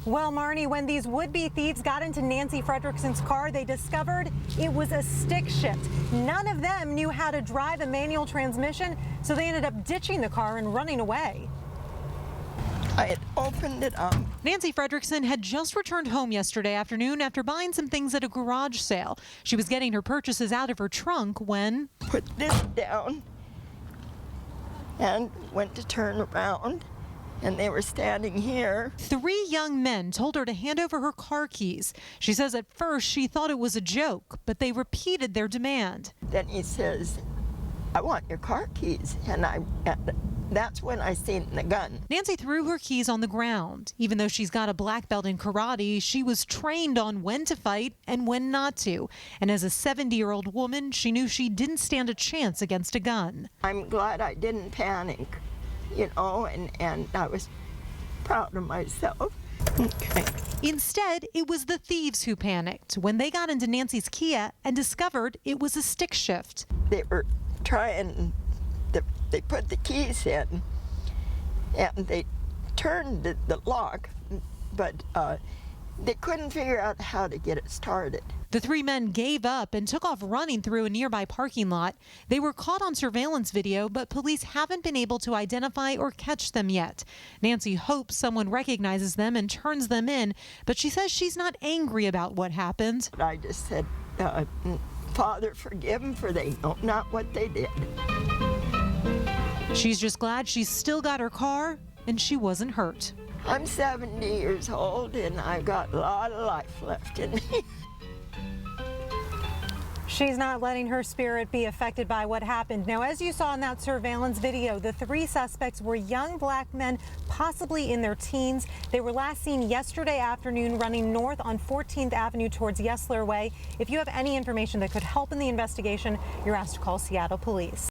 Well, Marnie, when these would-be thieves got into Nancy Fredrickson's car, they discovered it was a stick shift. None of them knew how to drive a manual transmission, so they ended up ditching the car and running away. I had opened it up. Nancy Fredrickson had just returned home yesterday afternoon after buying some things at a garage sale. She was getting her purchases out of her trunk when... Put this down and went to turn around, and they were standing here. 3 young men told her to hand over her car keys. She says at first she thought it was a joke, but they repeated their demand. Then he says, "I want your car keys," and that's when I seen the gun. Nancy threw her keys on the ground. Even though she's got a black belt in karate, she was trained on when to fight and when not to. And as a 70-year-old woman, she knew she didn't stand a chance against a gun. I'm glad I didn't panic, you know, and I was proud of myself. Okay. Instead, it was the thieves who panicked when they got into Nancy's Kia and discovered it was a stick shift. They were trying, they put the keys in and they turned the lock, but they couldn't figure out how to get it started. The 3 men gave up and took off running through a nearby parking lot. They were caught on surveillance video, but police haven't been able to identify or catch them yet. Nancy hopes someone recognizes them and turns them in, but she says she's not angry about what happened. I just said, Father, forgive them, for they know not what they did. She's just glad she's still got her car and she wasn't hurt. I'm 70 years old and I've got a lot of life left in me. She's not letting her spirit be affected by what happened. Now, as you saw in that surveillance video, the 3 suspects were young black men, possibly in their teens. They were last seen yesterday afternoon running north on 14th Avenue towards Yesler Way. If you have any information that could help in the investigation, you're asked to call Seattle Police.